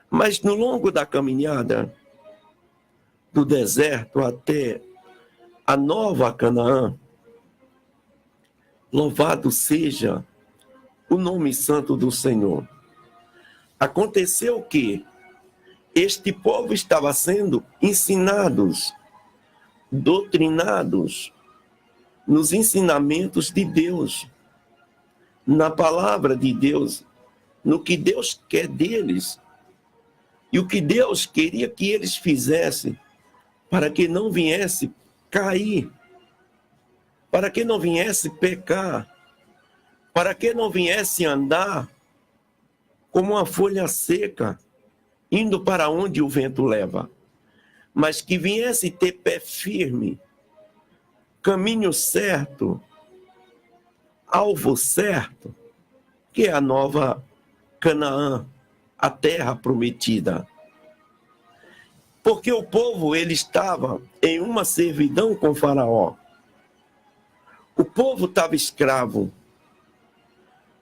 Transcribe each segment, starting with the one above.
Mas no longo da caminhada do deserto até a nova Canaã, louvado seja o nome santo do Senhor. Aconteceu que este povo estava sendo ensinados, doutrinados nos ensinamentos de Deus, na palavra de Deus, no que Deus quer deles e o que Deus queria que eles fizessem para que não viesse cair, para que não viesse pecar, para que não viesse andar como uma folha seca, indo para onde o vento leva, mas que viesse ter pé firme, caminho certo, alvo certo, que é a nova Canaã, a terra prometida. Porque o povo, ele estava em uma servidão com Faraó. O povo estava escravo.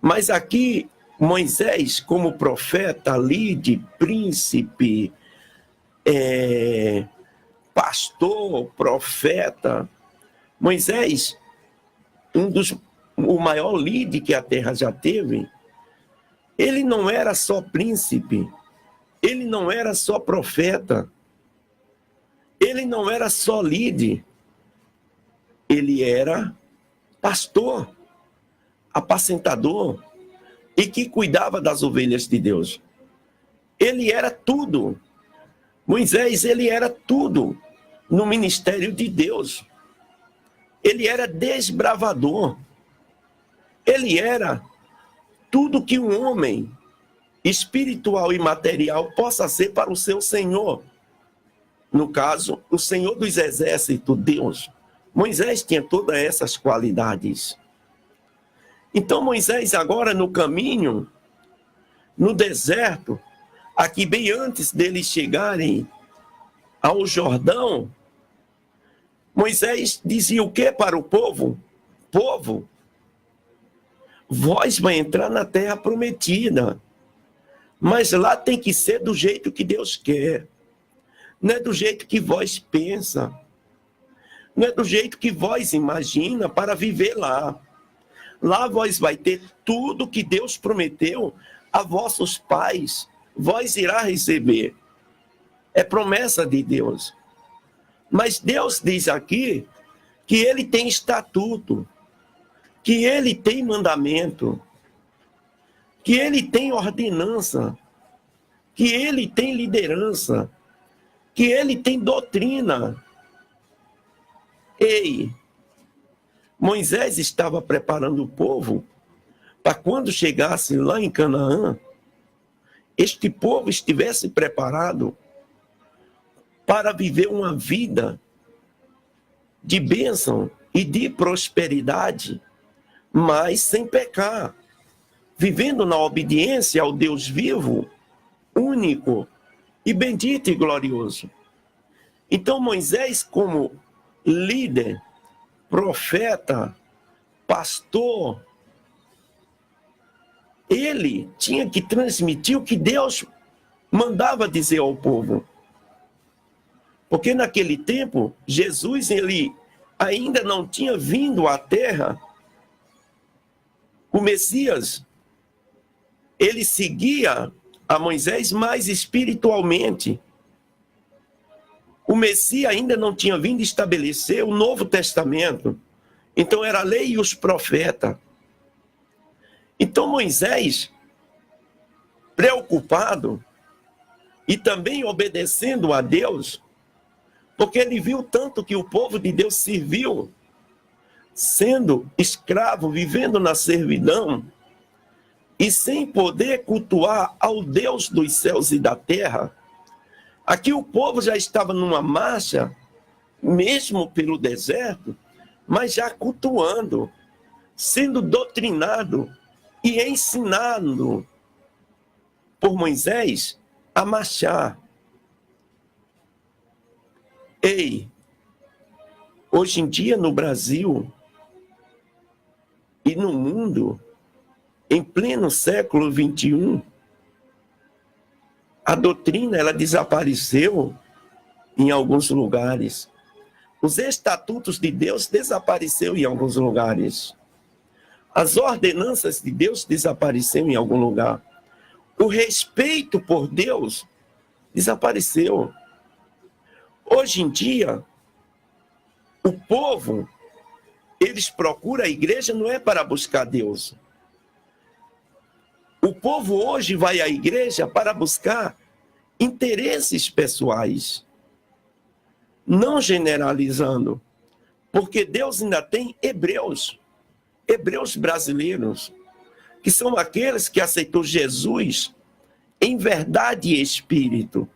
Mas aqui, Moisés, como profeta ali de príncipe, pastor, profeta, Moisés, o maior líder que a terra já teve, ele não era só príncipe, ele não era só profeta, ele não era só líder, ele era pastor, apacentador, e que cuidava das ovelhas de Deus. Ele era tudo. Moisés, ele era tudo no ministério de Deus. Ele era desbravador. Ele era tudo que um homem espiritual e material possa ser para o seu Senhor. No caso, o Senhor dos Exércitos, Deus. Moisés tinha todas essas qualidades. Então, Moisés, agora no caminho, no deserto, aqui bem antes deles chegarem ao Jordão, Moisés dizia o que para o povo? Povo, vós vai entrar na terra prometida, mas lá tem que ser do jeito que Deus quer. Não é do jeito que vós pensa. Não é do jeito que vós imagina para viver lá. Lá vós vai ter tudo que Deus prometeu a vossos pais. Vós irá receber. É promessa de Deus. Mas Deus diz aqui que ele tem estatuto, que ele tem mandamento, que ele tem ordenança, que ele tem liderança, que ele tem doutrina. Ei, Moisés estava preparando o povo para quando chegasse lá em Canaã, este povo estivesse preparado para viver uma vida de bênção e de prosperidade, mas sem pecar, vivendo na obediência ao Deus vivo, único e bendito e glorioso. Então Moisés, como líder, profeta, pastor, ele tinha que transmitir o que Deus mandava dizer ao povo. Porque naquele tempo, Jesus, ele ainda não tinha vindo à terra. O Messias, ele seguia a Moisés mais espiritualmente. O Messias ainda não tinha vindo estabelecer o Novo Testamento. Então era a lei e os profetas. Então Moisés, preocupado e também obedecendo a Deus, porque ele viu tanto que o povo de Deus serviu, sendo escravo, vivendo na servidão, e sem poder cultuar ao Deus dos céus e da terra. Aqui o povo já estava numa marcha, mesmo pelo deserto, mas já cultuando, sendo doutrinado e ensinado por Moisés a marchar. Ei, hoje em dia no Brasil e no mundo, em pleno século XXI, A doutrina, ela desapareceu em alguns lugares. Os estatutos de Deus desapareceram em alguns lugares. As ordenanças de Deus desapareceram em algum lugar. O respeito por Deus desapareceu. Hoje em dia, o povo, eles procuram a igreja não é para buscar Deus. O povo hoje vai à igreja para buscar interesses pessoais. Não generalizando, porque Deus ainda tem hebreus brasileiros, que são aqueles que aceitou Jesus em verdade e espírito,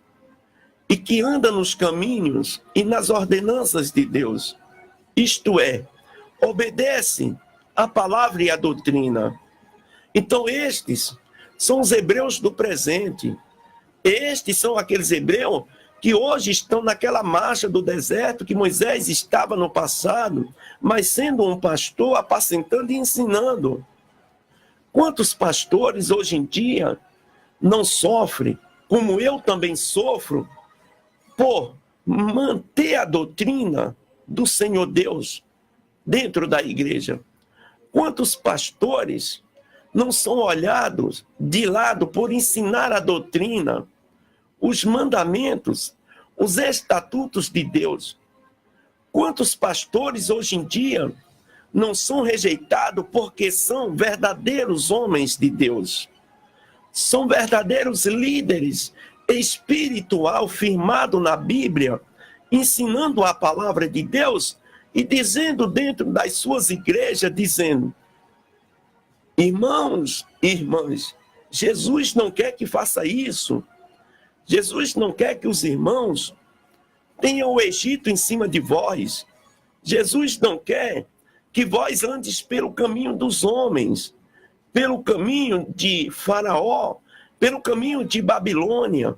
e que andam nos caminhos e nas ordenanças de Deus, isto é, obedecem à palavra e à doutrina. Então estes são os hebreus do presente. Estes são aqueles hebreus que hoje estão naquela marcha do deserto que Moisés estava no passado, mas sendo um pastor, apacentando e ensinando. Quantos pastores hoje em dia não sofrem, como eu também sofro, por manter a doutrina do Senhor Deus dentro da igreja? Quantos pastores não são olhados de lado por ensinar a doutrina, os mandamentos, os estatutos de Deus? Quantos pastores hoje em dia não são rejeitados porque são verdadeiros homens de Deus? São verdadeiros líderes espiritual firmado na Bíblia, ensinando a palavra de Deus e dizendo dentro das suas igrejas, dizendo: irmãos e irmãs, Jesus não quer que faça isso. Jesus não quer que os irmãos tenham o Egito em cima de vós. Jesus não quer que vós andes pelo caminho dos homens, pelo caminho de Faraó, pelo caminho de Babilônia,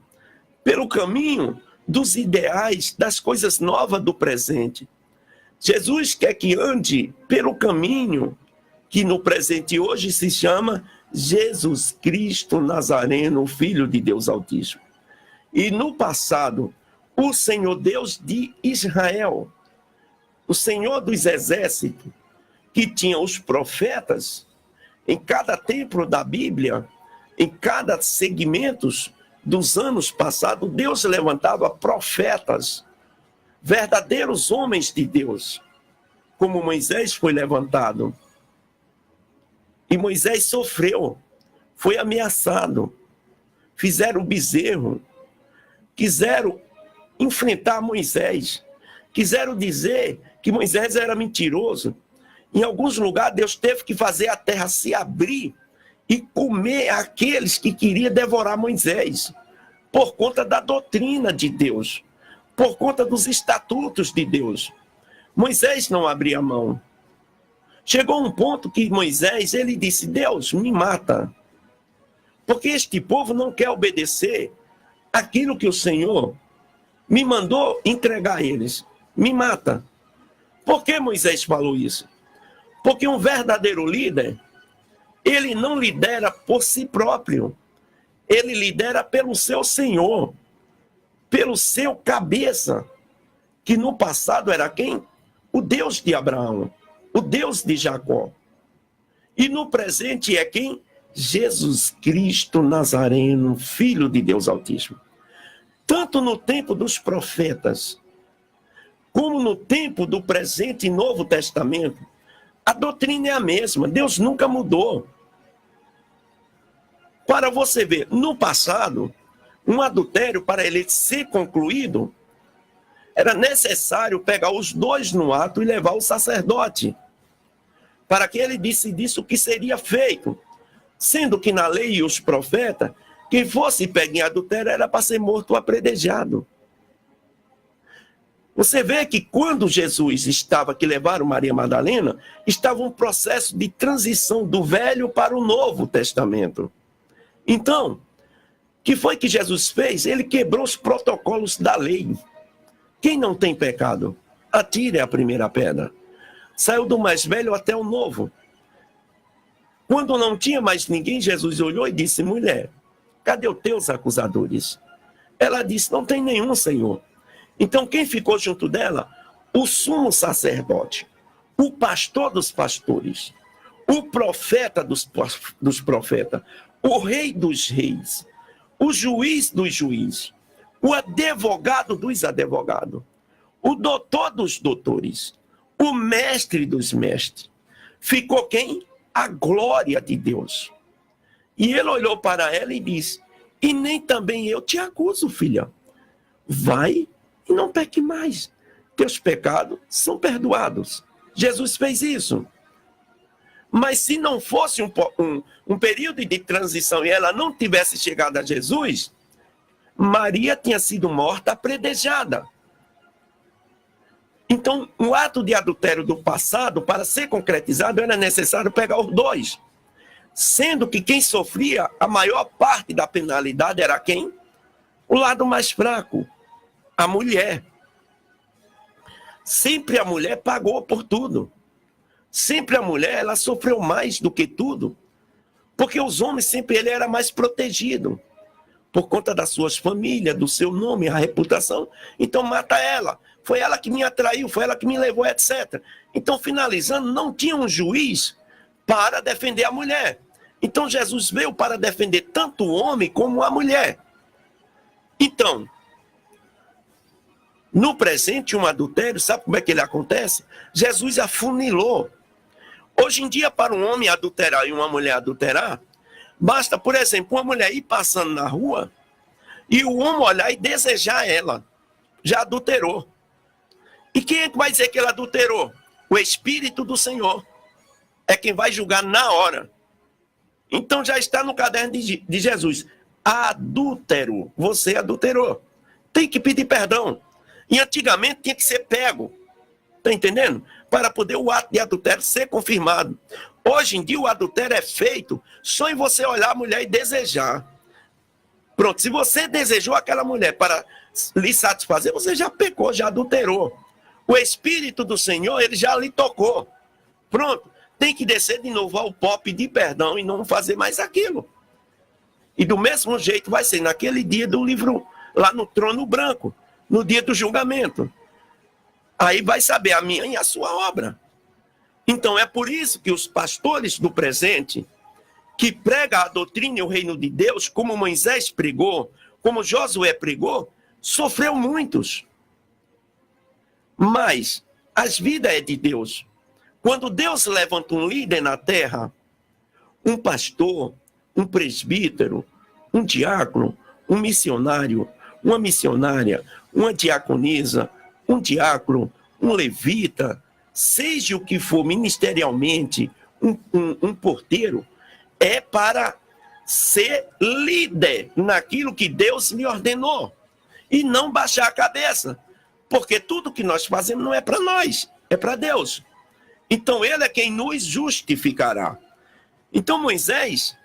pelo caminho dos ideais, das coisas novas do presente. Jesus quer que ande pelo caminho que no presente hoje se chama Jesus Cristo Nazareno, Filho de Deus Altíssimo. E no passado, o Senhor Deus de Israel, o Senhor dos exércitos, que tinha os profetas, em cada templo da Bíblia, em cada segmento dos anos passados, Deus levantava profetas, verdadeiros homens de Deus, como Moisés foi levantado. E Moisés sofreu, foi ameaçado, fizeram bezerro, quiseram enfrentar Moisés, quiseram dizer que Moisés era mentiroso. Em alguns lugares, Deus teve que fazer a terra se abrir e comer aqueles que queriam devorar Moisés, por conta da doutrina de Deus, por conta dos estatutos de Deus. Moisés não abria mão. Chegou um ponto que Moisés, ele disse: Deus, me mata, porque este povo não quer obedecer aquilo que o Senhor me mandou entregar a eles. Me mata. Por que Moisés falou isso? Porque um verdadeiro líder, ele não lidera por si próprio. Ele lidera pelo seu Senhor, pelo seu cabeça, que no passado era quem? O Deus de Abraão, o Deus de Jacó. E no presente é quem? Jesus Cristo Nazareno, Filho de Deus Altíssimo. Tanto no tempo dos profetas, como no tempo do presente e Novo Testamento, a doutrina é a mesma. Deus nunca mudou. Para você ver, no passado, um adultério, para ele ser concluído, era necessário pegar os dois no ato e levar o sacerdote, para que ele decidisse o que seria feito. Sendo que na lei e os profetas, quem fosse pego em adultério era para ser morto ou apredejado. Você vê que quando Jesus estava, que levaram Maria Madalena, estava um processo de transição do Velho para o Novo Testamento. Então, o que foi que Jesus fez? Ele quebrou os protocolos da lei. Quem não tem pecado, atire a primeira pedra. Saiu do mais velho até o novo. Quando não tinha mais ninguém, Jesus olhou e disse: mulher, cadê os teus acusadores? Ela disse, não tem nenhum, Senhor. Então quem ficou junto dela? O sumo sacerdote, o pastor dos pastores, o profeta dos profetas, o rei dos reis, o juiz dos juízes, o advogado dos advogados, o doutor dos doutores, o mestre dos mestres. Ficou quem? A glória de Deus. E ele olhou para ela e disse, e nem também eu te acuso, filha. Vai e não peque mais. Teus pecados são perdoados. Jesus fez isso. Mas se não fosse um período de transição e ela não tivesse chegado a Jesus, Maria tinha sido morta apredejada. Então, o ato de adultério do passado, para ser concretizado, era necessário pegar os dois. Sendo que quem sofria a maior parte da penalidade era quem? O lado mais fraco, a mulher. Sempre a mulher pagou por tudo. Sempre a mulher, ela sofreu mais do que tudo. Porque os homens sempre ele era mais protegido. Por conta das suas famílias, do seu nome, a reputação. Então mata ela. Foi ela que me atraiu, foi ela que me levou, etc. Então, finalizando, não tinha um juiz para defender a mulher. Então, Jesus veio para defender tanto o homem como a mulher. Então, no presente, um adultério, sabe como é que ele acontece? Jesus afunilou. Hoje em dia, para um homem adulterar e uma mulher adulterar, basta, por exemplo, uma mulher ir passando na rua e o homem olhar e desejar ela. Já adulterou. E quem é que vai dizer que ele adulterou? O Espírito do Senhor. É quem vai julgar na hora. Então já está no caderno de Jesus. Adúltero. Você adulterou. Tem que pedir perdão. E antigamente tinha que ser pego. Está entendendo? Para poder o ato de adultério ser confirmado. Hoje em dia o adultério é feito só em você olhar a mulher e desejar. Pronto, se você desejou aquela mulher para lhe satisfazer, você já pecou, já adulterou. O Espírito do Senhor, ele já lhe tocou. Pronto, tem que descer de novo ao pó, pedir perdão e não fazer mais aquilo. E do mesmo jeito vai ser naquele dia do livro, lá no trono branco, no dia do julgamento. Aí vai saber a minha e a sua obra. Então é por isso que os pastores do presente, que pregam a doutrina e o reino de Deus, como Moisés pregou, como Josué pregou, sofreu muitos. Mas as vidas é de Deus. Quando Deus levanta um líder na terra, um pastor, um presbítero, um diácono, um missionário, uma missionária, uma diaconisa, um diácono, um levita, seja o que for ministerialmente, um porteiro, é para ser líder naquilo que Deus lhe ordenou. E não baixar a cabeça. Porque tudo que nós fazemos não é para nós, é para Deus. Então ele é quem nos justificará. Então Moisés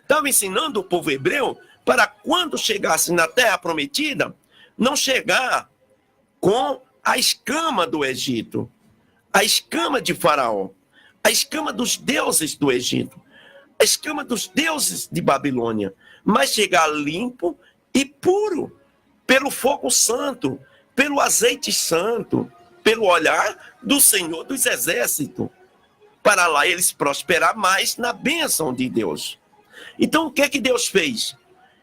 estava ensinando o povo hebreu para quando chegasse na terra prometida, não chegar com a escama do Egito, a escama de Faraó, a escama dos deuses do Egito, a escama dos deuses de Babilônia, mas chegar limpo e puro, pelo fogo santo, pelo azeite santo, pelo olhar do Senhor dos Exércitos, para lá eles prosperar mais na bênção de Deus. Então o que é que Deus fez?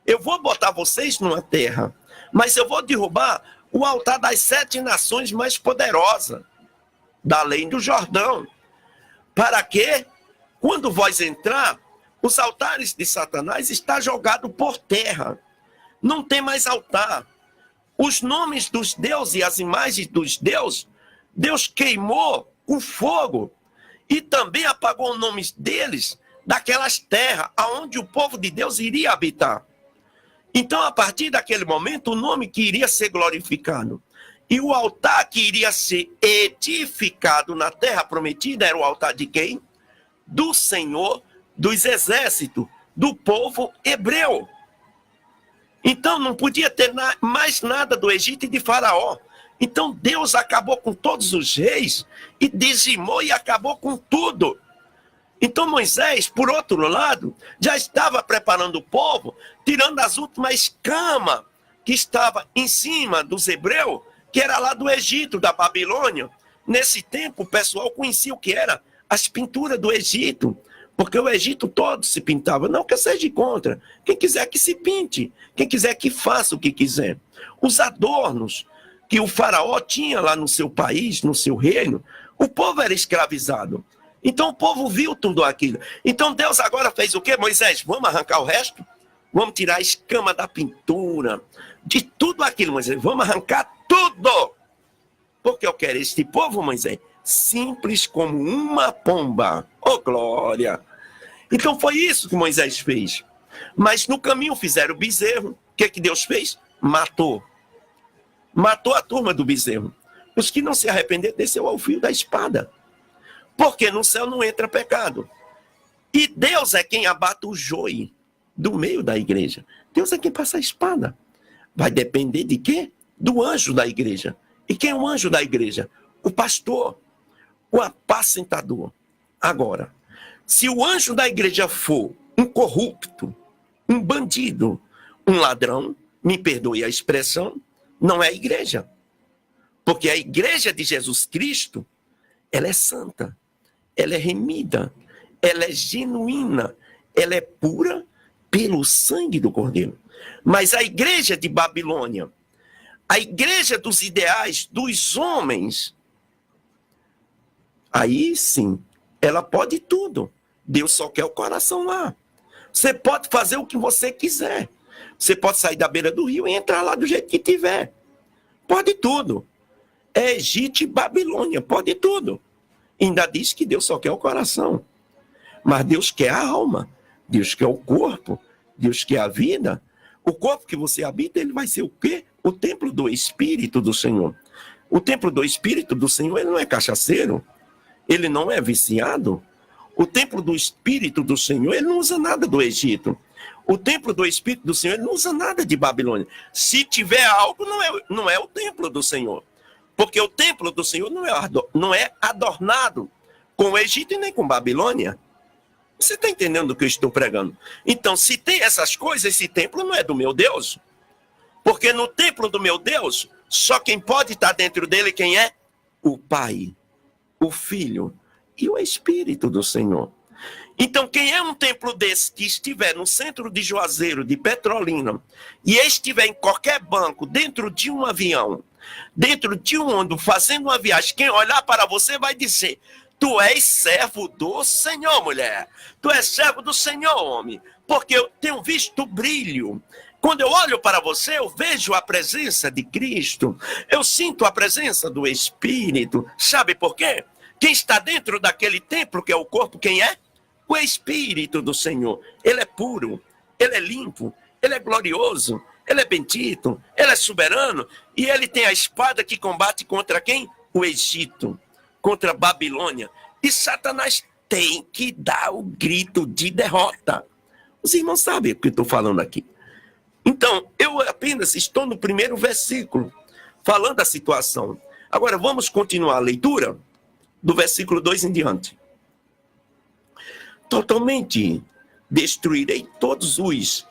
Eu vou botar vocês numa terra, mas eu vou derrubar o altar das 7 nações mais poderosas, da além do Jordão, para que, quando vós entrar, os altares de Satanás estão jogados por terra. Não tem mais altar. Os nomes dos deuses e as imagens dos deuses, Deus queimou com fogo e também apagou os nomes deles daquelas terras aonde o povo de Deus iria habitar. Então, a partir daquele momento, o nome que iria ser glorificado e o altar que iria ser edificado na terra prometida era o altar de quem? Do Senhor dos Exércitos, do povo hebreu. Então não podia ter mais nada do Egito e de Faraó. Então Deus acabou com todos os reis e dizimou e acabou com tudo. Então Moisés, por outro lado, já estava preparando o povo, tirando as últimas camas que estava em cima dos hebreus, que era lá do Egito, da Babilônia. Nesse tempo, o pessoal conhecia o que era as pinturas do Egito, porque o Egito todo se pintava. Não que eu seja contra. Quem quiser que se pinte, quem quiser que faça o que quiser. Os adornos que o faraó tinha lá no seu país, no seu reino, o povo era escravizado. Então o povo viu tudo aquilo. Então Deus agora fez o quê? Moisés, vamos arrancar o resto? Vamos tirar a escama da pintura, de tudo aquilo, Moisés. Vamos arrancar tudo. Porque eu quero este povo, Moisés, simples como uma pomba. Oh, glória! Então foi isso que Moisés fez. Mas no caminho fizeram o bezerro. O que Deus fez? Matou. Matou a turma do bezerro. Os que não se arrependeram desceu ao fio da espada. Porque no céu não entra pecado. E Deus é quem abate o joio do meio da igreja. Deus é quem passa a espada. Vai depender de quê? Do anjo da igreja. E quem é o anjo da igreja? O pastor, o apacentador. Agora, se o anjo da igreja for um corrupto, um bandido, um ladrão, me perdoe a expressão, não é a igreja. Porque a igreja de Jesus Cristo, ela é santa, ela é remida, ela é genuína, ela é pura pelo sangue do Cordeiro. Mas a igreja de Babilônia, a igreja dos ideais dos homens, aí sim, ela pode tudo. Deus só quer o coração lá. Você pode fazer o que você quiser. Você pode sair da beira do rio e entrar lá do jeito que tiver. Pode tudo. É Egito e Babilônia, pode tudo. Ainda diz que Deus só quer o coração. Mas Deus quer a alma. Deus quer o corpo. Deus quer a vida. O corpo que você habita, ele vai ser o quê? O templo do Espírito do Senhor. O templo do Espírito do Senhor, ele não é cachaceiro. Ele não é viciado. O templo do Espírito do Senhor, ele não usa nada do Egito. O templo do Espírito do Senhor, ele não usa nada de Babilônia. Se tiver algo, não é o templo do Senhor. Porque o templo do Senhor não é adornado com o Egito e nem com Babilônia. Você está entendendo o que eu estou pregando? Então, se tem essas coisas, esse templo não é do meu Deus. Porque no templo do meu Deus, só quem pode estar dentro dele, quem é? O Pai, o Filho e o Espírito do Senhor. Então, quem é um templo desse que estiver no centro de Juazeiro, de Petrolina, e estiver em qualquer banco, dentro de um avião, dentro de um ônibus, fazendo uma viagem, quem olhar para você vai dizer: tu és servo do Senhor, mulher. Tu és servo do Senhor, homem. Porque eu tenho visto o brilho. Quando eu olho para você, eu vejo a presença de Cristo. Eu sinto a presença do Espírito. Sabe por quê? Quem está dentro daquele templo, que é o corpo, quem é? O Espírito do Senhor. Ele é puro, ele é limpo, ele é glorioso, ele é bendito, ele é soberano. E ele tem a espada que combate contra quem? O Egito, contra a Babilônia. E Satanás tem que dar o grito de derrota. Os irmãos sabem o que eu estou falando aqui. Então, eu apenas estou no primeiro versículo, falando da situação. Agora, vamos continuar a leitura do versículo 2 em diante. Totalmente destruirei todos os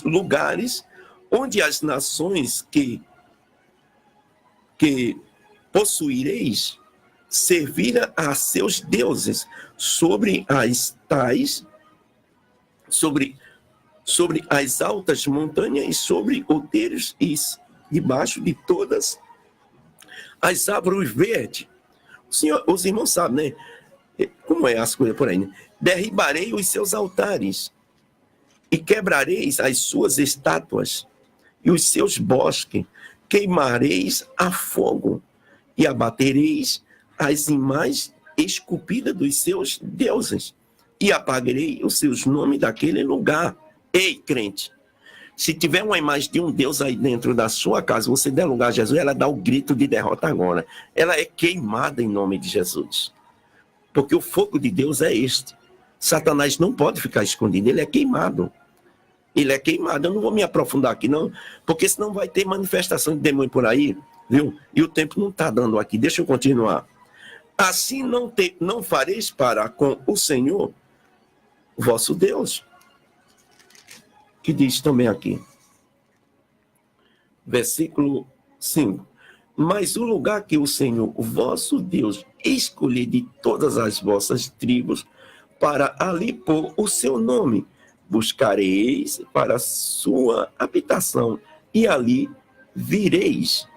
lugares onde as nações que possuireis serviram a seus deuses sobre as altas montanhas e sobre outeiros e debaixo de todas as árvores verdes. Os irmãos sabem, né? Como é as coisas por aí, né? Derribarei os seus altares e quebrareis as suas estátuas e os seus bosques, queimareis a fogo e abatereis as imagens esculpidas dos seus deuses e apagarei os seus nomes daquele lugar. Ei, crente, se tiver uma imagem de um Deus aí dentro da sua casa, você der lugar a Jesus, ela dá o grito de derrota agora. Ela é queimada em nome de Jesus. Porque o fogo de Deus é este. Satanás não pode ficar escondido, ele é queimado. Ele é queimado. Eu não vou me aprofundar aqui, não, porque senão vai ter manifestação de demônio por aí, viu? E o tempo não está dando aqui. Deixa eu continuar. Assim não fareis para com o Senhor, vosso Deus. Que diz também aqui, versículo 5. Mas o lugar que o Senhor, o vosso Deus, escolher de todas as vossas tribos, para ali pôr o seu nome, buscareis para a sua habitação, e ali vireis.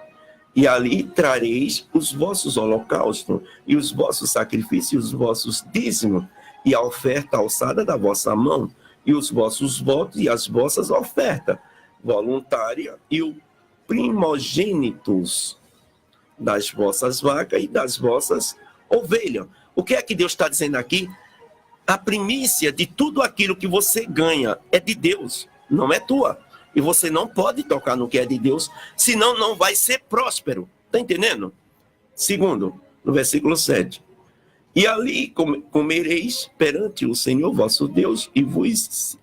E ali trareis os vossos holocaustos, e os vossos sacrifícios, os vossos dízimos, e a oferta alçada da vossa mão, e os vossos votos, e as vossas ofertas voluntárias, e o primogênitos das vossas vacas e das vossas ovelhas. O que é que Deus está dizendo aqui? A primícia de tudo aquilo que você ganha é de Deus, não é tua. E você não pode tocar no que é de Deus, senão não vai ser próspero. Está entendendo? Segundo, no versículo 7. E ali comereis perante o Senhor vosso Deus, e vos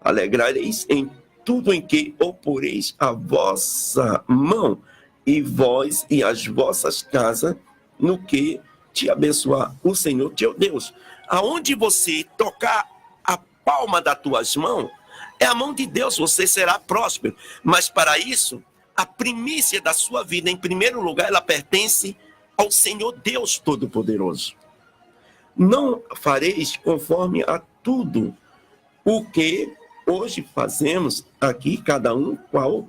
alegrareis em tudo em que oporeis a vossa mão, e vós e as vossas casas, no que te abençoar o Senhor teu Deus. Aonde você tocar a palma das tuas mãos, é a mão de Deus, você será próspero. Mas para isso, a primícia da sua vida, em primeiro lugar, ela pertence ao Senhor Deus Todo-Poderoso. Não fareis conforme a tudo o que hoje fazemos aqui, cada um qual,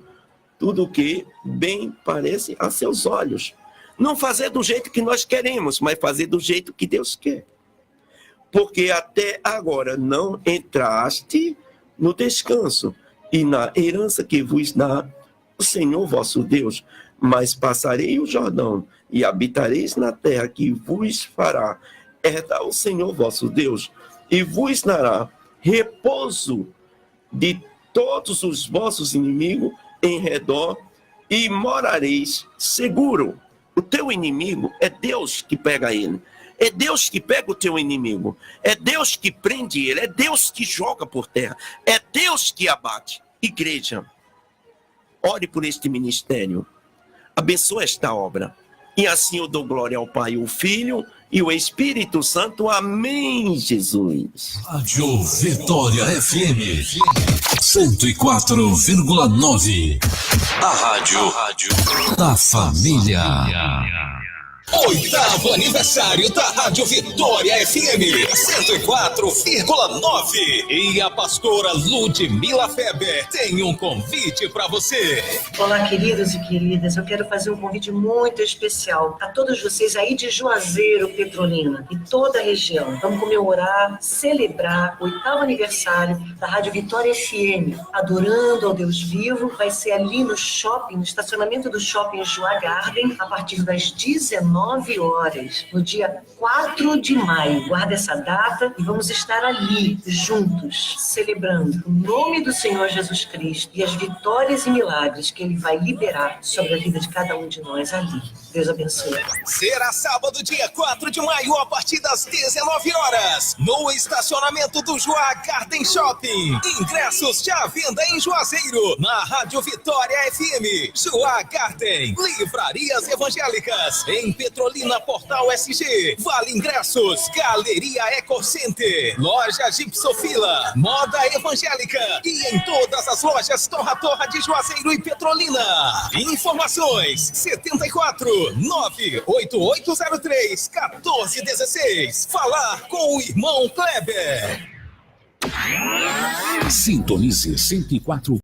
tudo o que bem parece a seus olhos. Não fazer do jeito que nós queremos, mas fazer do jeito que Deus quer. Porque até agora não entraste no descanso e na herança que vos dá o Senhor vosso Deus, mas passarei o Jordão e habitareis na terra que vos fará herdar o Senhor vosso Deus, e vos dará repouso de todos os vossos inimigos em redor, e morareis seguro. O teu inimigo é Deus que pega ele. É Deus que pega o teu inimigo. É Deus que prende ele. É Deus que joga por terra. É Deus que abate. Igreja, ore por este ministério. Abençoa esta obra. E assim eu dou glória ao Pai, o Filho e o Espírito Santo. Amém, Jesus. Rádio Vitória FM 104,9. A rádio da família. 8º aniversário da Rádio Vitória FM 104,9. E a pastora Ludmila Feber tem um convite para você. Olá, queridos e queridas. Eu quero fazer um convite muito especial a todos vocês aí de Juazeiro, Petrolina e toda a região. Vamos comemorar, celebrar o 8º aniversário da Rádio Vitória FM, adorando ao Deus vivo. Vai ser ali no shopping, no estacionamento do shopping Joá Garden, a partir das 19 horas, no dia 4 de maio. Guarda essa data e vamos estar ali, juntos, celebrando o nome do Senhor Jesus Cristo e as vitórias e milagres que Ele vai liberar sobre a vida de cada um de nós ali. Deus abençoe. Será sábado, dia 4 de maio, a partir das 19 horas, no estacionamento do Joá Garden Shopping. Ingressos já à venda em Juazeiro, na Rádio Vitória FM. Joá Garden, livrarias evangélicas, em Petrolina, Portal SG, Vale Ingressos, Galeria Eco Center, Loja Gipsofila, Moda Evangélica e em todas as lojas Torra de Juazeiro e Petrolina. Informações 74 98803 1416. Falar com o irmão Kleber. Sintonize 104.